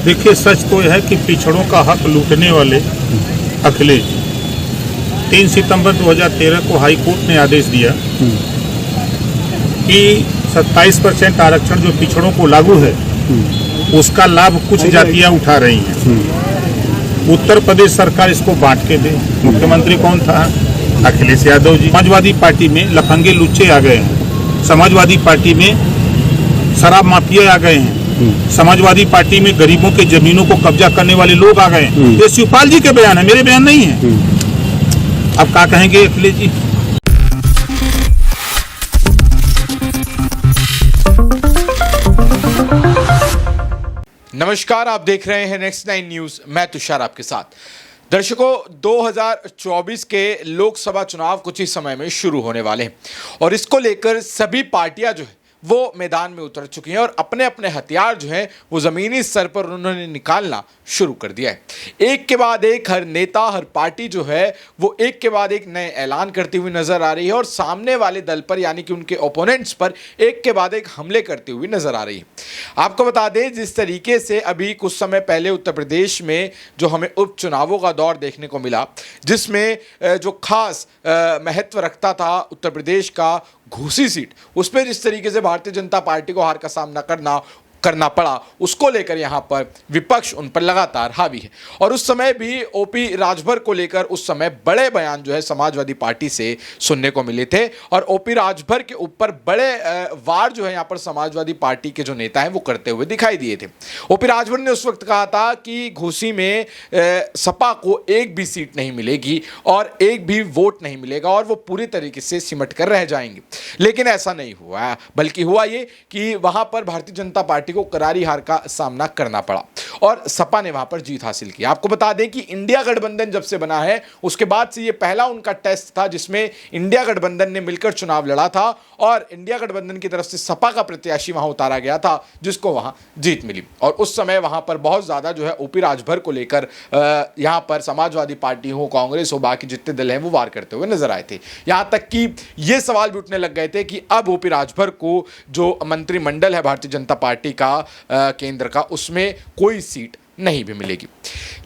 देखिए, सच तो यह है कि पिछड़ों का हक लूटने वाले अखिलेश 3 सितंबर 2013 को हाई कोर्ट ने आदेश दिया कि 27% आरक्षण जो पिछड़ों को लागू है उसका लाभ कुछ जातियां उठा रही हैं। उत्तर प्रदेश सरकार इसको बांट के दे। मुख्यमंत्री कौन था? अखिलेश यादव जी। समाजवादी पार्टी में लफंगे लुच्चे आ गए हैं। समाजवादी पार्टी में शराब माफिया आ गए हैं। समाजवादी पार्टी में गरीबों के जमीनों को कब्जा करने वाले लोग आ गए हैं। ये शिवपाल जी के बयान है, मेरे बयान नहीं है। अब क्या कहेंगे अखिलेश जी? नमस्कार, आप देख रहे हैं नेक्स्ट 9 न्यूज। मैं तुषार आपके साथ। दर्शकों, 2024 के लोकसभा चुनाव कुछ ही समय में शुरू होने वाले हैं और इसको लेकर सभी पार्टियां जो है वो मैदान में उतर चुकी हैं और अपने अपने हथियार जो हैं वो ज़मीनी स्तर पर उन्होंने निकालना शुरू कर दिया है। एक के बाद एक हर नेता, हर पार्टी जो है वो एक के बाद एक नए ऐलान करती हुई नज़र आ रही है और सामने वाले दल पर यानी कि उनके ओपोनेंट्स पर एक के बाद एक हमले करती हुई नज़र आ रही है। आपको बता दें, जिस तरीके से अभी कुछ समय पहले उत्तर प्रदेश में जो हमें उपचुनावों का दौर देखने को मिला, जिसमें जो खास महत्व रखता था उत्तर प्रदेश का घूसी सीट, उस पर जिस तरीके से भारतीय जनता पार्टी को हार का सामना करना पड़ा, उसको लेकर यहाँ पर विपक्ष उन पर लगातार हावी है। और उस समय भी ओपी राजभर को लेकर उस समय बड़े बयान जो है समाजवादी पार्टी से सुनने को मिले थे और ओपी राजभर के ऊपर बड़े वार जो है यहाँ पर समाजवादी पार्टी के जो नेता हैं वो करते हुए दिखाई दिए थे। ओपी राजभर ने उस वक्त कहा था कि घोसी में सपा को एक भी सीट नहीं मिलेगी और एक भी वोट नहीं मिलेगा और वो पूरी तरीके से सिमट कर रह जाएंगे। लेकिन ऐसा नहीं हुआ, बल्कि हुआ ये कि वहाँ पर भारतीय जनता पार्टी को करारी हार का सामना करना पड़ा और सपा ने वहां पर जीत हासिल की। आपको बता दें कि इंडिया गठबंधन जब से बना है उसके बाद से ये पहला उनका टेस्ट था जिसमें इंडिया गठबंधन ने मिलकर चुनाव लड़ा था और इंडिया गठबंधन की तरफ से सपा का प्रत्याशी वहां उतारा गया था जिसको वहां जीत मिली। और उस समय वहां पर बहुत ज्यादा जो है ओपी राजभर को लेकर यहां पर समाजवादी पार्टी हो, कांग्रेस हो, बाकी जितने दल हैं वो वार करते हुए नजर आए थे। यहां तक कि ये सवाल भी उठने लग गए थे कि अब ओपी राजभर को जो मंत्रिमंडल है भारतीय जनता पार्टी का केंद्र का, उसमें कोई सीट नहीं भी मिलेगी।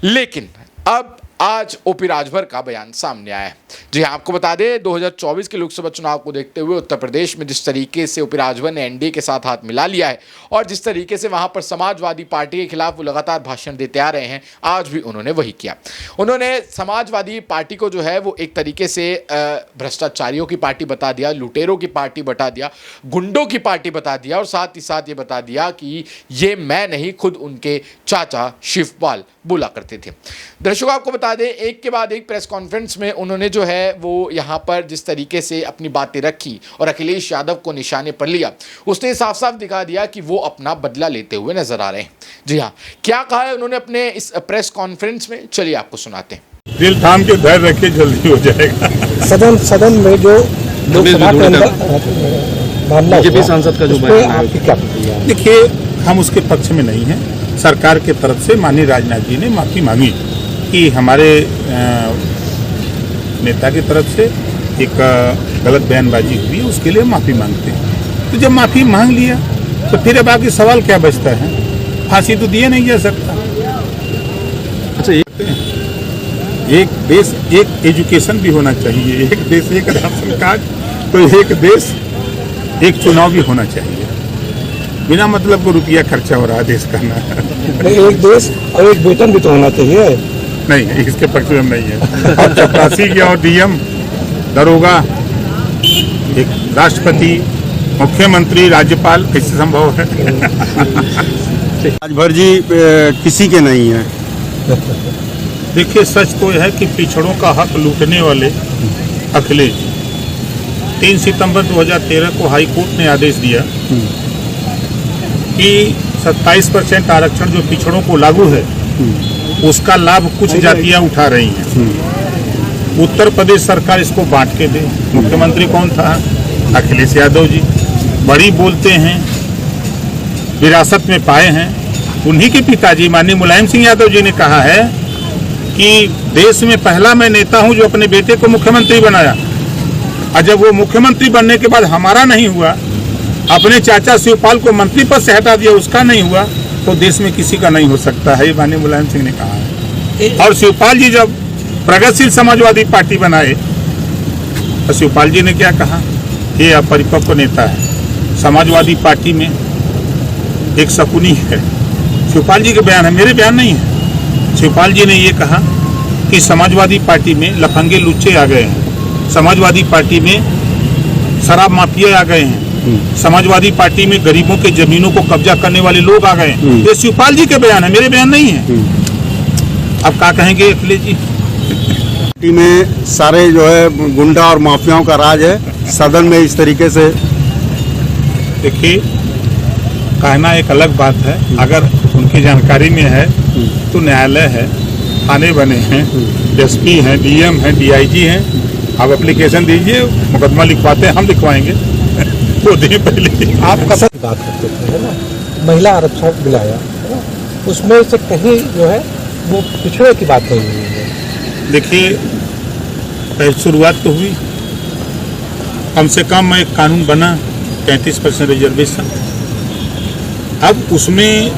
लेकिन अब आज ओपी राजभर का बयान सामने आया है। जी हाँ, आपको बता दें 2024 के लोकसभा चुनाव को देखते हुए उत्तर प्रदेश में जिस तरीके से ओपी राजभर ने एनडीए के साथ हाथ मिला लिया है और जिस तरीके से वहां पर समाजवादी पार्टी के खिलाफ वो लगातार भाषण देते आ रहे हैं, आज भी उन्होंने वही किया। उन्होंने समाजवादी पार्टी को जो है वो एक तरीके से भ्रष्टाचारियों की पार्टी बता दिया, लुटेरों की पार्टी बता दिया, गुंडों की पार्टी बता दिया और साथ ही साथ ये बता दिया कि ये मैं नहीं, खुद उनके चाचा शिवपाल बोला करते थे। दर्शकों, आपको बता दें, एक के बाद एक प्रेस कॉन्फ्रेंस में उन्होंने जो है वो यहाँ पर जिस तरीके से अपनी बातें रखी और अखिलेश यादव को निशाने पर लिया, उसने साफ साफ दिखा दिया कि वो अपना बदला लेते हुए नजर आ रहे हैं। जी हाँ, क्या कहा है उन्होंने अपने इस प्रेस कॉन्फ्रेंस में, चलिए आपको सुनाते हैं। दिल थाम के धैर्य रखिए, जल्दी हो जाएगा। सदन में जो बीजेपी सांसद का जो बयान है, देखिए, हम उसके पक्ष में नहीं हैं। सरकार के तरफ से माननीय राजनाथ जी ने माफ़ी मांगी कि हमारे नेता की तरफ से एक गलत बयानबाजी हुई, उसके लिए माफ़ी मांगते हैं। तो जब माफ़ी मांग लिया तो फिर अब आगे सवाल क्या बचता है? फांसी तो दिए नहीं जा सकता। अच्छा, एक देश एक एजुकेशन भी होना चाहिए, एक देश एक राशन कार्ड, तो एक देश एक चुनाव भी होना चाहिए। बिना मतलब को रुपया खर्चा हो रहा है देश करना। एक देश और एक वेतन भी तो होना चाहिए। नहीं, इसके पक्ष में हम नहीं है। और चपरासी के और डीएम, दरोगा, एक राष्ट्रपति, मुख्यमंत्री, राज्यपाल, कैसे संभव है? राजभर जी किसी के नहीं है। देखिए, सच तो यह है कि पिछड़ों का हक लूटने वाले अखिलेश 3 सितंबर 2013 को हाई कोर्ट ने आदेश दिया कि 27% आरक्षण जो पिछड़ों को लागू है उसका लाभ कुछ जातियां उठा रही हैं। उत्तर प्रदेश सरकार इसको बांट के दे। मुख्यमंत्री कौन था? अखिलेश यादव जी। बड़ी बोलते हैं, विरासत में पाए हैं। उन्हीं के पिताजी माननीय मुलायम सिंह यादव जी ने कहा है कि देश में पहला मैं नेता हूं जो अपने बेटे को मुख्यमंत्री बनाया। और जब वो मुख्यमंत्री बनने के बाद हमारा नहीं हुआ, अपने चाचा शिवपाल को मंत्री पद से हटा दिया, उसका नहीं हुआ, तो देश में किसी का नहीं हो सकता है, ये माननीय मुलायम सिंह ने कहा है। और शिवपाल जी जब प्रगतिशील समाजवादी पार्टी बनाए तो शिवपाल जी ने क्या कहा, ये अपरिपक्व नेता है, समाजवादी पार्टी में एक शकुनी है। शिवपाल जी के बयान है, मेरे बयान नहीं है। शिवपाल जी ने ये कहा कि समाजवादी पार्टी में लफंगे लुच्चे आ गए हैं, समाजवादी पार्टी में शराब माफिया आ गए हैं, समाजवादी पार्टी में गरीबों के जमीनों को कब्जा करने वाले लोग आ गए हैं। ये शिवपाल जी के बयान है, मेरे बयान नहीं है। अब क्या कहेंगे अखिलेश जी? पार्टी में सारे जो है गुंडा और माफियाओं का राज है, सदन में इस तरीके से। देखिए, कहना एक अलग बात है, अगर उनकी जानकारी में है तो न्यायालय है, थाने बने हैं, एसपी हैं, डीएम हैं, डीआईजी हैं। आप एप्लीकेशन दीजिए, मुकदमा लिखवाते हैं, हम लिखवाएंगे। वो दिन पहले आप कसर बात करते थे, है ना, महिला आरक्षण दिलाया, है ना, उसमें से कहीं जो है वो पिछड़े की बात नहीं हुई है। देखिए, पहले शुरुआत तो हुई, कम से कम एक कानून बना 33% रिजर्वेशन। अब उसमें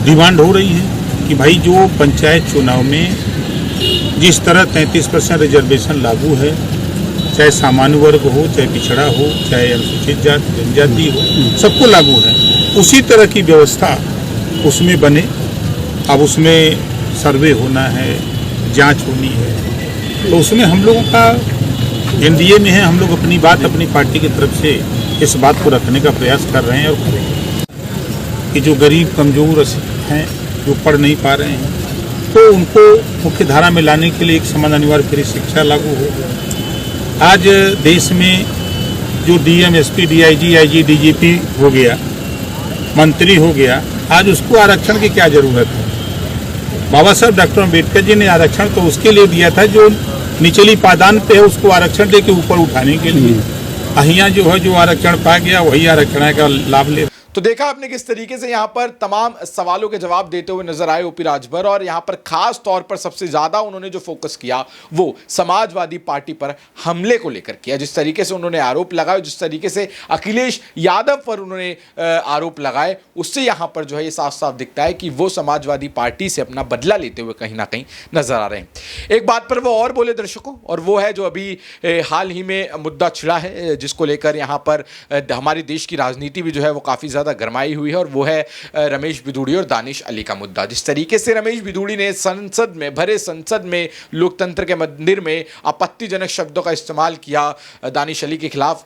डिमांड हो रही है कि भाई जो पंचायत चुनाव में जिस तरह 33% रिजर्वेशन लागू है, चाहे सामान्य वर्ग हो, चाहे पिछड़ा हो, चाहे अनुसूचित जाति जनजाति हो, सबको लागू है, उसी तरह की व्यवस्था उसमें बने। अब उसमें सर्वे होना है, जांच होनी है, तो उसमें हम लोगों का एनडीए में है, हम लोग अपनी बात अपनी पार्टी की तरफ से इस बात को रखने का प्रयास कर रहे हैं और करेंगे कि जो गरीब कमजोर हैं, जो पढ़ नहीं पा रहे हैं, तो उनको मुख्य धारा में लाने के लिए एक समान अनिवार्य फ्री शिक्षा लागू हो। आज देश में जो DM, SP, DIG, IG, DGP हो गया, मंत्री हो गया, आज उसको आरक्षण की क्या जरूरत है? बाबा साहब डॉक्टर अम्बेडकर जी ने आरक्षण तो उसके लिए दिया था जो निचली पायदान पे है, उसको आरक्षण दे के ऊपर उठाने के लिए। अहिया जो है, जो आरक्षण पा गया वही आरक्षण का लाभ ले। तो देखा आपने किस तरीके से यहाँ पर तमाम सवालों के जवाब देते हुए नजर आए ओपी राजभर, और यहाँ पर खास तौर पर सबसे ज्यादा उन्होंने जो फोकस किया वो समाजवादी पार्टी पर हमले को लेकर किया। जिस तरीके से उन्होंने आरोप लगाए, जिस तरीके से अखिलेश यादव पर उन्होंने आरोप लगाए, उससे यहाँ पर जो है ये साफ साफ दिखता है कि वो समाजवादी पार्टी से अपना बदला लेते हुए कहीं ना कहीं नजर आ रहे हैं। एक बात पर वो और बोले दर्शकों, और वो है जो अभी हाल ही में मुद्दा छिड़ा है, जिसको लेकर यहाँ पर हमारे देश की राजनीति भी जो है वो काफी ज्यादा गरमाई हुई है, और वो है रमेश बिधूड़ी और दानिश अली का मुद्दा। जिस तरीके से रमेश बिधूड़ी ने संसद में, भरे संसद में, लोकतंत्र के मंदिर में आपत्तिजनक शब्दों का इस्तेमाल किया दानिश अली के खिलाफ,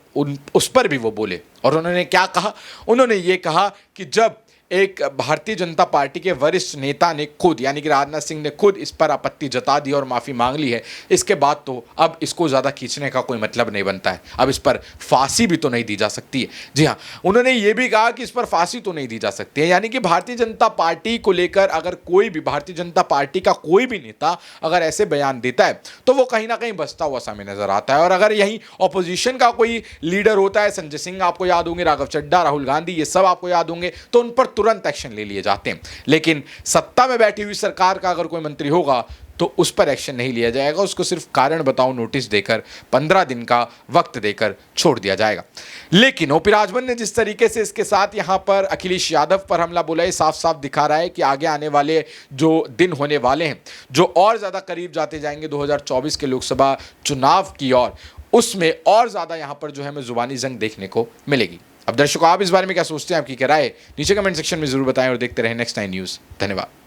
उस पर भी वो बोले। और उन्होंने क्या कहा? उन्होंने ये कहा कि जब एक भारतीय जनता पार्टी के वरिष्ठ नेता ने खुद, यानी कि राजनाथ सिंह ने खुद इस पर आपत्ति जता दी और माफ़ी मांग ली है, इसके बाद तो अब इसको ज़्यादा खींचने का कोई मतलब नहीं बनता है। अब इस पर फांसी भी तो नहीं दी जा सकती है। जी हाँ, उन्होंने ये भी कहा कि इस पर फांसी तो नहीं दी जा सकती है, यानी कि भारतीय जनता पार्टी को लेकर अगर कोई भी, भारतीय जनता पार्टी का कोई भी नेता अगर ऐसे बयान देता है तो वो कहीं ना कहीं बचता हुआ सामने नजर आता है। और अगर यही ऑपोजिशन का कोई लीडर होता है, संजय सिंह आपको याद होंगे, राघव चड्ढा, राहुल गांधी, ये सब आपको याद होंगे, तो उन पर तुरंत एक्शन ले लिए जाते हैं। लेकिन सत्ता में बैठी हुई सरकार का अगर कोई मंत्री होगा तो उस पर एक्शन नहीं लिया जाएगा, उसको सिर्फ कारण बताओ नोटिस देकर 15 दिन का वक्त देकर छोड़ दिया जाएगा। लेकिन ओपी राजभर ने जिस तरीके से इसके साथ यहां पर अखिलेश यादव पर हमला बोला है, साफ साफ दिखा रहा है कि आगे आने वाले जो दिन होने वाले हैं, जो और ज्यादा करीब जाते जाएंगे 2024 के लोकसभा चुनाव की ओर, उसमें और ज्यादा यहां पर जो है हमें जुबानी जंग देखने को मिलेगी। अब दर्शकों, आप इस बारे में क्या सोचते हैं? आपकी क्या राय नीचे कमेंट सेक्शन में जरूर बताएं और देखते रहें नेक्स्ट 9 न्यूज़। धन्यवाद।